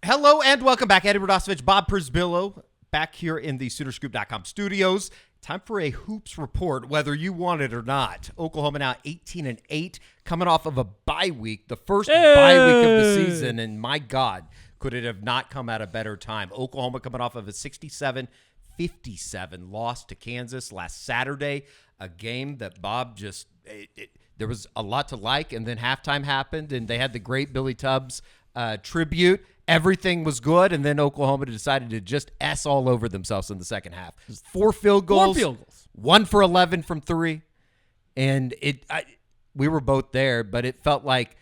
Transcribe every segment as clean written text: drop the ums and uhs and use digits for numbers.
Hello and welcome back. Eddie Radosevich, Bob Przybylo, back here in the Soonerscoop.com studios. Time for a hoops report, whether you want it or not. Oklahoma now 18-8, coming off of a bye week, the first bye week of the season, and my God, could it have not come at a better time? Oklahoma coming off of a 67-57 loss to Kansas last Saturday, a game that Bob just there was a lot to like, and then halftime happened, and they had the great Billy Tubbs tribute. Everything was good, and then Oklahoma decided to just S all over themselves in the second half. 4 field goals. 1 for 11 from 3. And we were both there, but it felt like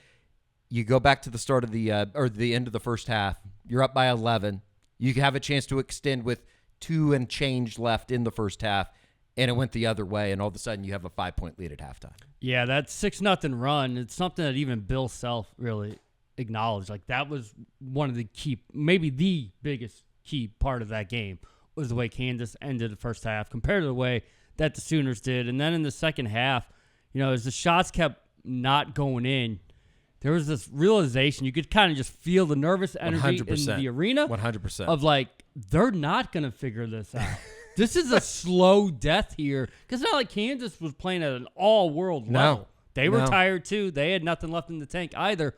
you go back to the start of the end of the first half. You're up by 11. You have a chance to extend with 2 and change left in the first half, and it went the other way, and all of a sudden you have a 5-point lead at halftime. Yeah, that 6-0 run, it's something that even Bill Self really acknowledged. Like, that was one of the key, maybe the biggest key part of that game, was the way Kansas ended the first half compared to the way that the Sooners did. And then in the second half, as the shots kept not going in, there was this realization. You could kind of just feel the nervous energy 100%. in the arena. 100%. Of like, they're not going to figure this out. This is a slow death here. Because it's not like Kansas was playing at an all-world level. They were tired too. They had nothing left in the tank either.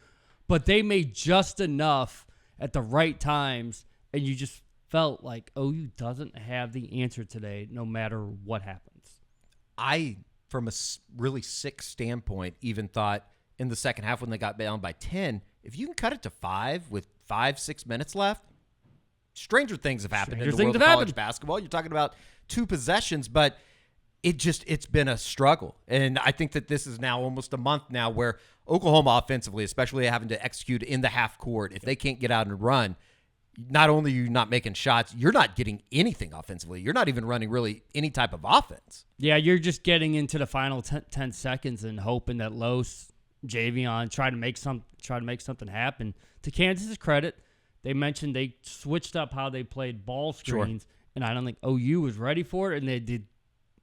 But they made just enough at the right times, and you just felt like OU doesn't have the answer today no matter what happens. I, from a really sick standpoint, even thought in the second half when they got down by 10, if you can cut it to 5 with 5-6 minutes left, stranger things have happened in the world of college basketball. You're talking about 2 possessions, but it's been a struggle. And I think that this is now almost a month now where Oklahoma offensively, especially having to execute in the half court, if they can't get out and run, not only are you not making shots, you're not getting anything offensively. You're not even running really any type of offense. Yeah, you're just getting into the final 10 seconds and hoping that Los, Javion try to make something happen. To Kansas's credit, they mentioned they switched up how they played ball screens, and I don't think OU was ready for it, and they didn't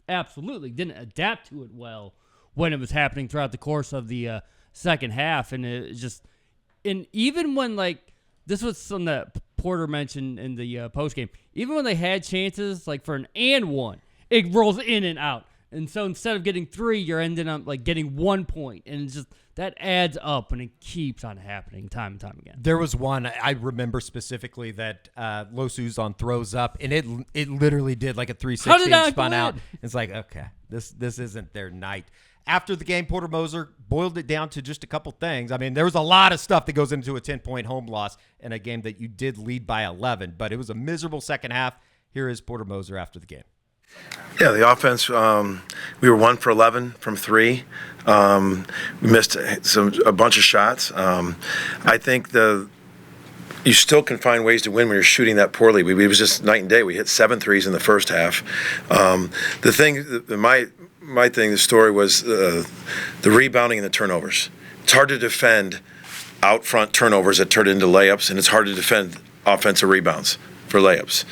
adapt to it well when it was happening throughout the course of the second half. And and even when, like, this was something that Porter mentioned in the post game, even when they had chances, like for an and one, it rolls in and out. And so instead of getting 3, you're ending up like getting 1 point, and it's just that adds up, and it keeps on happening time and time again. There was one I remember specifically that Losu's on throws up, and it literally did like a 360 and spun out. It's like, okay, this isn't their night. After the game, Porter Moser boiled it down to just a couple things. I mean, there was a lot of stuff that goes into a 10-point home loss in a game that you did lead by 11, but it was a miserable second half. Here is Porter Moser after the game. Yeah, the offense, we were 1 for 11 from 3. We missed a bunch of shots. I think you still can find ways to win when you're shooting that poorly. It was just night and day. We hit 7 threes in the first half. The story was the rebounding and the turnovers. It's hard to defend out front turnovers that turn into layups, and it's hard to defend offensive rebounds for layups.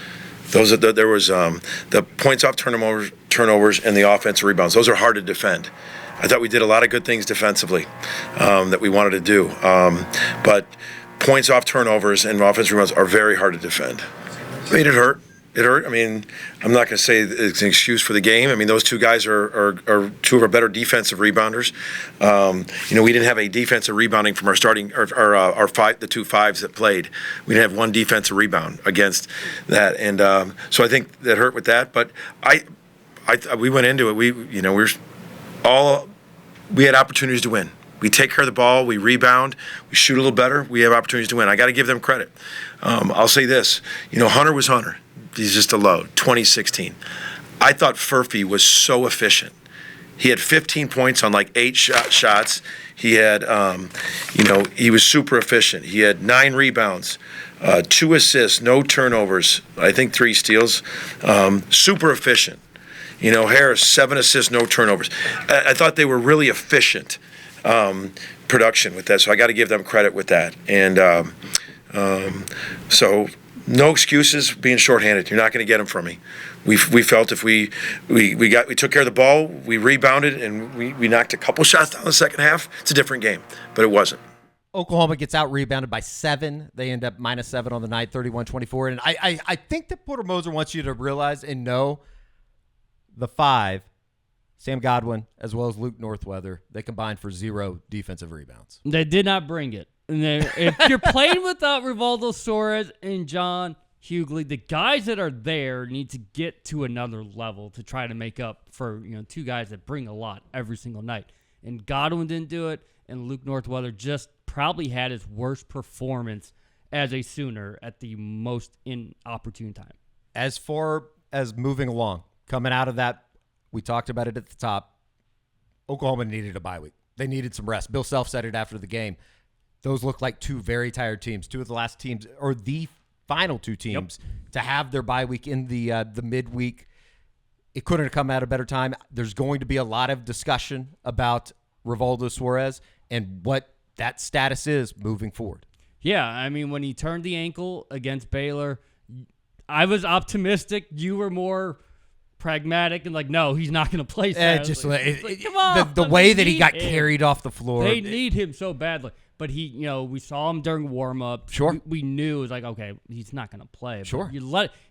There was the points off turnovers and the offensive rebounds. Those are hard to defend. I thought we did a lot of good things defensively that we wanted to do, but points off turnovers and offensive rebounds are very hard to defend. I mean, it hurt. It hurt. I mean, I'm not going to say it's an excuse for the game. I mean, those 2 guys are 2 of our better defensive rebounders. We didn't have a defensive rebounding from our starting our 5, the 2 5s that played. We didn't have 1 defensive rebound against that, and so I think that hurt with that. But we went into it. We had opportunities to win. We take care of the ball, we rebound, we shoot a little better, we have opportunities to win. I got to give them credit. I'll say this, Hunter was Hunter. He's just a load, 2016. I thought Furphy was so efficient. He had 15 points on like 8 shots. He had, he was super efficient. He had 9 rebounds, 2 assists, no turnovers, I think 3 steals, super efficient. Harris, 7 assists, no turnovers. I thought they were really efficient production with that, so I got to give them credit with that. And so no excuses being shorthanded. You're not going to get them from me. We felt if we took care of the ball, we rebounded, and we knocked a couple shots down the second half, it's a different game, but it wasn't. Oklahoma gets out rebounded by 7. They end up -7 on the night, 31-24. And I think that Porter Moser wants you to realize and know the 5, Sam Godwin, as well as Luke Northweather, they combined for 0 defensive rebounds. They did not bring it. And if you're playing without Rivaldo Suarez and John Hughley, the guys that are there need to get to another level to try to make up for 2 guys that bring a lot every single night. And Godwin didn't do it, and Luke Northweather just probably had his worst performance as a Sooner at the most inopportune time. As far as moving along, coming out of that, we talked about it at the top, Oklahoma needed a bye week. They needed some rest. Bill Self said it after the game. Those look like 2 very tired teams, 2 of the last teams, or the final 2 teams to have their bye week in the midweek. It couldn't have come at a better time. There's going to be a lot of discussion about Rivaldo Suarez and what that status is moving forward. Yeah, I mean, when he turned the ankle against Baylor, I was optimistic. You were more pragmatic and like, no, he's not going to play Saturday. Come on, the way that he got carried off the floor. They need him so badly. But he, we saw him during warm-up. Sure. We knew it was like, okay, he's not going to play. Sure.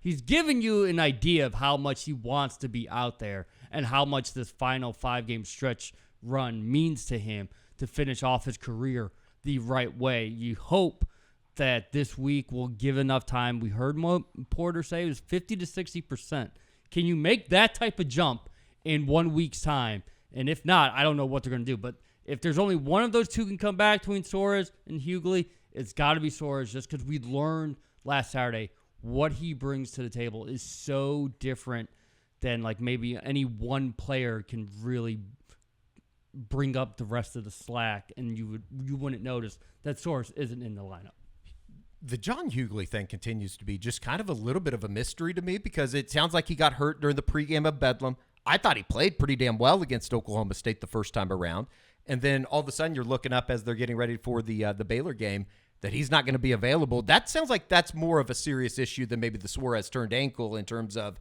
He's giving you an idea of how much he wants to be out there and how much this final 5-game stretch run means to him to finish off his career the right way. You hope that this week will give enough time. We heard Porter say it was 50 to 60%. Can you make that type of jump in 1 week's time? And if not, I don't know what they're going to do. But if there's only one of those 2 can come back between Suarez and Hughley, it's got to be Suarez, just because we learned last Saturday what he brings to the table is so different than like maybe any one player can really bring up the rest of the slack, and you wouldn't notice that Suarez isn't in the lineup. The John Hughley thing continues to be just kind of a little bit of a mystery to me because it sounds like he got hurt during the pregame of Bedlam. I thought he played pretty damn well against Oklahoma State the first time around. And then all of a sudden you're looking up as they're getting ready for the Baylor game that he's not going to be available. That sounds like that's more of a serious issue than maybe the Suarez turned ankle in terms of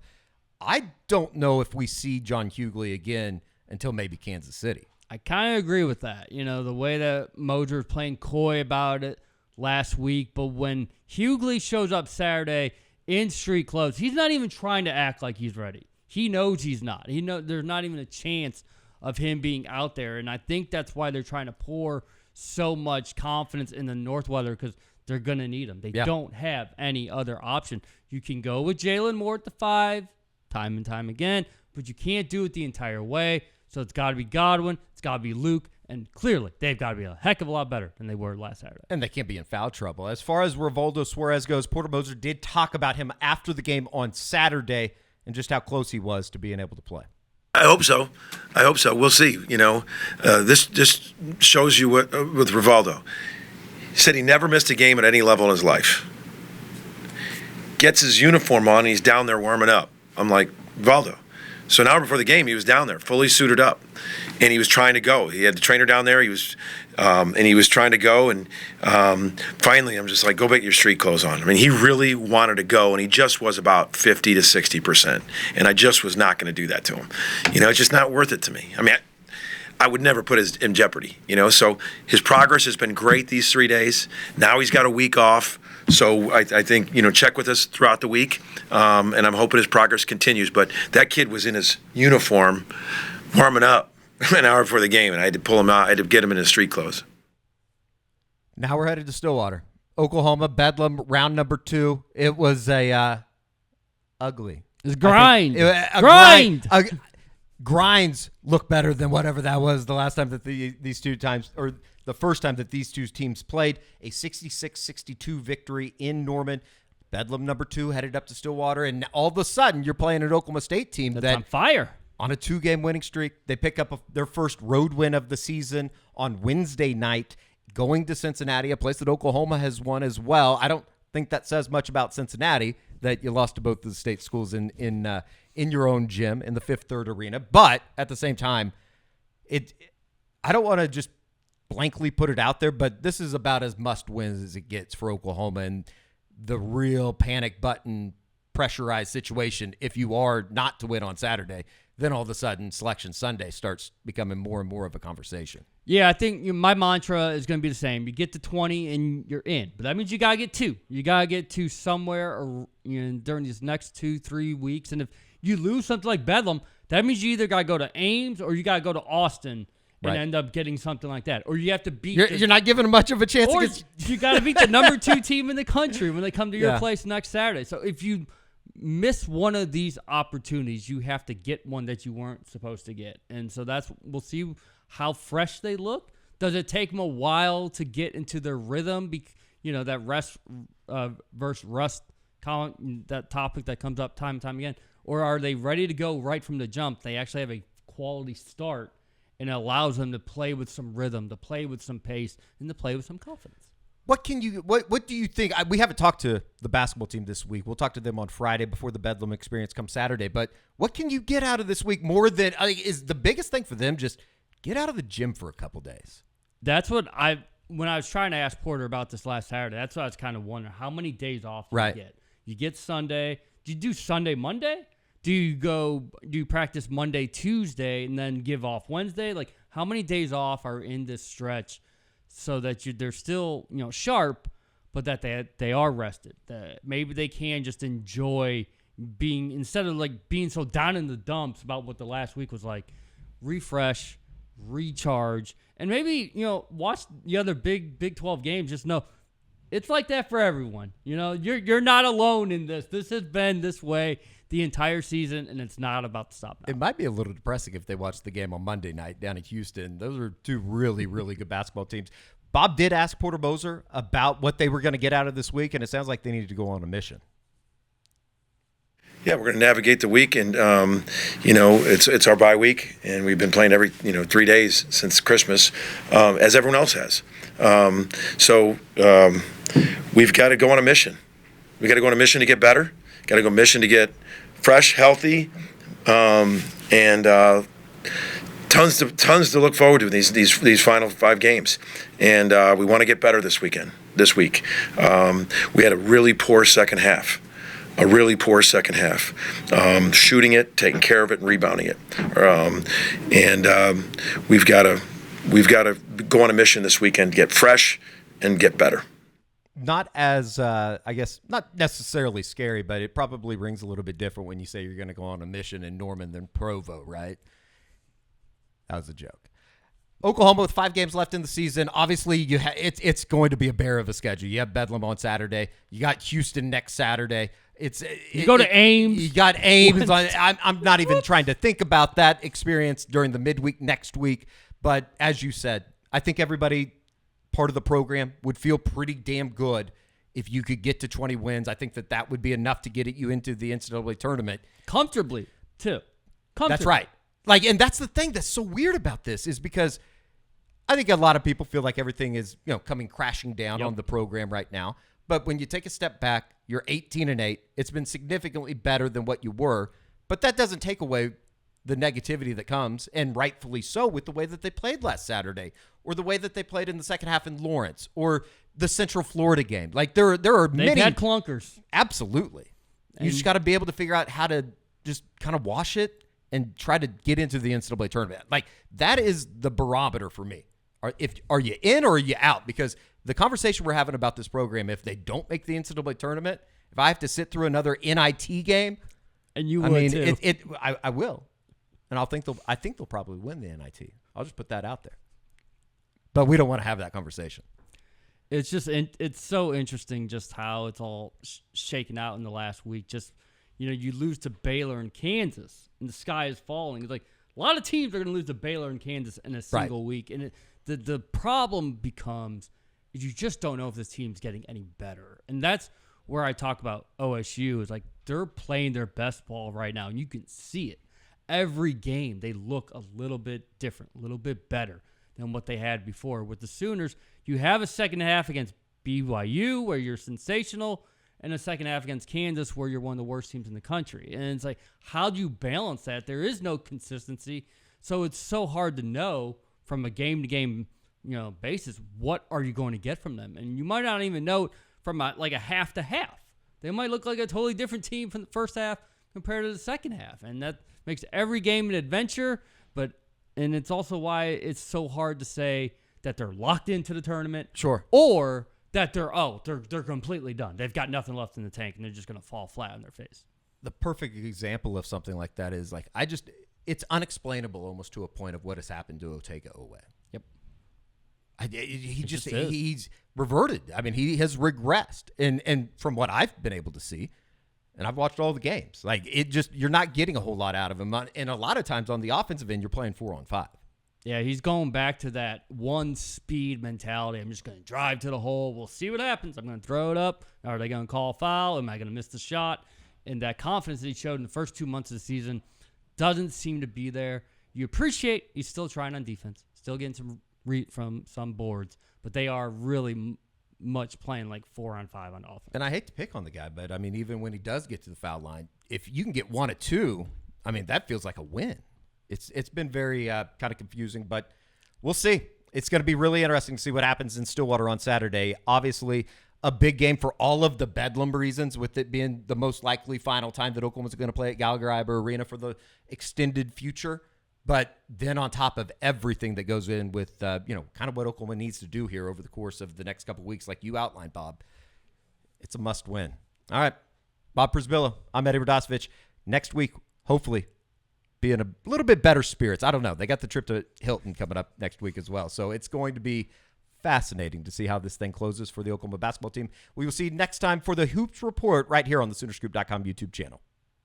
I don't know if we see John Hughley again until maybe Kansas City. I kind of agree with that. The way that Moser was playing coy about it last week, but when Hughley shows up Saturday in street clothes, he's not even trying to act like he's ready. He knows he's not. He knows there's not even a chance of him being out there, and I think that's why they're trying to pour so much confidence in the Northweather because they're going to need him. They don't have any other option. You can go with Jalen Moore at the 5 time and time again, but you can't do it the entire way. So it's got to be Godwin, it's got to be Luke, and clearly they've got to be a heck of a lot better than they were last Saturday. And they can't be in foul trouble. As far as Rivaldo Suarez goes, Porter Moser did talk about him after the game on Saturday and just how close he was to being able to play. I hope so. We'll see. This just shows you what with Rivaldo. He said he never missed a game at any level in his life. Gets his uniform on, and he's down there warming up. I'm like, Rivaldo. So an hour before the game, he was down there, fully suited up, and he was trying to go. He had the trainer down there. He was trying to go, and finally, I'm just like, go get your street clothes on. I mean, he really wanted to go, and he just was about 50 to 60%, and I just was not going to do that to him. It's just not worth it to me. I mean, I would never put him in jeopardy. So his progress has been great these 3 days. Now he's got a week off. So I think, check with us throughout the week, and I'm hoping his progress continues. But that kid was in his uniform warming up an hour before the game, and I had to pull him out. I had to get him in his street clothes. Now we're headed to Stillwater. Oklahoma, Bedlam, round number 2. It was a ugly. It was grind. Grind. Grinds look better than whatever that was the last time that these 2 times, or the first time that these 2 teams played. A 66-62 victory in Norman. Bedlam number 2 headed up to Stillwater, and all of a sudden you're playing an Oklahoma State team that's on fire. On a 2-game winning streak. They pick up their first road win of the season on Wednesday night, going to Cincinnati, a place that Oklahoma has won as well. I don't think that says much about Cincinnati that you lost to both of the state schools in your own gym in the Fifth Third Arena. But at the same time, I don't want to just blankly put it out there, but this is about as must-win as it gets for Oklahoma, and the real panic button pressurized situation if you are not to win on Saturday. then all of a sudden Selection Sunday starts becoming more and more of a conversation. Yeah, I think my mantra is going to be the same. You get to 20 and you're in. But that means you got to get 2. You got to get 2 somewhere or, during these next 2-3 weeks. And if you lose something like Bedlam, that means you either got to go to Ames or you got to go to Austin and end up getting something like that. Or you have to beat You're not giving them much of a chance. Or you got to beat the number 2 team in the country when they come to your place next Saturday. So if you miss one of these opportunities, you have to get one that you weren't supposed to get. And so we'll see how fresh they look. Does it take them a while to get into their rhythm? That rest versus rust column, that topic that comes up time and time again. Or are they ready to go right from the jump? They actually have a quality start, and it allows them to play with some rhythm, to play with some pace, and to play with some confidence. What do you think? We haven't talked to the basketball team this week. We'll talk to them on Friday before the Bedlam experience comes Saturday. But what can you get out of this week more than is the biggest thing for them? Just get out of the gym for a couple days. That's what when I was trying to ask Porter about this last Saturday, that's what I was kind of wondering. How many days off do you get? You get Sunday. Do you do Sunday, Monday? Do you practice Monday, Tuesday, and then give off Wednesday? Like, how many days off are in this stretch so that they're still, sharp, but that they are rested? That maybe they can just enjoy being, instead of like being so down in the dumps about what the last week was like, refresh, recharge, and maybe, watch the other Big 12 games. Just know it's like that for everyone. You're not alone in this. This has been this way the entire season, and it's not about to stop now. It might be a little depressing if they watch the game on Monday night down in Houston. Those are 2 really, really good basketball teams. Bob did ask Porter Moser about what they were going to get out of this week, and it sounds like they needed to go on a mission. Yeah, we're going to navigate the week, and it's our bye week, and we've been playing every 3 days since Christmas, as everyone else has. So we've got to go on a mission. We got to go on a mission to get better. Got to go on a mission to get fresh, healthy, and tons to look forward to these final 5 games. And we want to get better this week. We had a really poor second half. Shooting it, taking care of it, and rebounding it. We've got to go on a mission this weekend, get fresh and get better. Not as, I guess, not necessarily scary, but it probably rings a little bit different when you say you're going to go on a mission in Norman than Provo, right? That was a joke. Oklahoma with 5 games left in the season. Obviously, it's going to be a bear of a schedule. You have Bedlam on Saturday. You got Houston next Saturday. You go to Ames. You got Ames. I'm not even trying to think about that experience during the midweek next week. But as you said, I think everybody part of the program would feel pretty damn good if you could get to 20 wins. I think that would be enough to get you into the NCAA tournament. Comfortably, too. That's right. And that's the thing that's so weird about this is because I think a lot of people feel like everything is, coming crashing down on the program right now. But when you take a step back, you're 18-8. It's been significantly better than what you were. But that doesn't take away the negativity that comes, and rightfully so, with the way that they played last Saturday, or the way that they played in the second half in Lawrence, or the Central Florida game. There are many. They've had clunkers. Absolutely. You just got to be able to figure out how to just kind of wash it and try to get into the NCAA tournament. That is the barometer for me. Are you in or are you out? Because the conversation we're having about this program, if they don't make the NCAA tournament, if I have to sit through another NIT game, and you would too. I will, and I think they'll probably win the NIT. I'll just put that out there. But we don't want to have that conversation. It's just it's so interesting just how it's all shaken out in the last week. Just you lose to Baylor and Kansas, and the sky is falling. It's like a lot of teams are going to lose to Baylor and Kansas in a single week, and the problem becomes is you just don't know if this team's getting any better, and that's where I talk about OSU is they're playing their best ball right now, and you can see it. Every game they look a little bit different, a little bit better than what they had before. With the Sooners, you have a second half against BYU where you're sensational, and a second half against Kansas where you're one of the worst teams in the country. And it's how do you balance that? There is no consistency, so it's so hard to know from a game-to-game basis what are you going to get from them. And you might not even know from a half to half. They might look like a totally different team from the first half compared to the second half. And that makes every game an adventure, and it's also why it's so hard to say that they're locked into the tournament. Sure. Or that they're completely done. They've got nothing left in the tank and they're just going to fall flat on their face. The perfect example of something like that is like it's unexplainable almost to a point of what has happened to Otega Owe. Yep. He's reverted. I mean, he has regressed. And from what I've been able to see, and I've watched all the games, like you're not getting a whole lot out of him. And a lot of times on the offensive end, you're playing 4-on-5. Yeah, he's going back to that one speed mentality. I'm just going to drive to the hole. We'll see what happens. I'm going to throw it up. Are they going to call a foul? Am I going to miss the shot? And that confidence that he showed in the first 2 months of the season doesn't seem to be there. You appreciate he's still trying on defense, still getting some from some boards, but they are really much playing like 4-on-5 on offense. And I hate to pick on the guy, but I mean, even when he does get to the foul line, if you can get 1 or 2, I mean, that feels like a win. It's been very kind of confusing, but we'll see. It's going to be really interesting to see what happens in Stillwater on Saturday. Obviously, a big game for all of the Bedlam reasons, with it being the most likely final time that Oklahoma's going to play at Gallagher-Iber Arena for the extended future. But then on top of everything that goes in with, kind of what Oklahoma needs to do here over the course of the next couple of weeks, like you outlined, Bob, it's a must win. All right, Bob Przybylo, I'm Eddie Radosevich. Next week, hopefully, be in a little bit better spirits. I don't know. They got the trip to Hilton coming up next week as well. So it's going to be fascinating to see how this thing closes for the Oklahoma basketball team. We will see you next time for the Hoops Report right here on the Soonerscoop.com YouTube channel.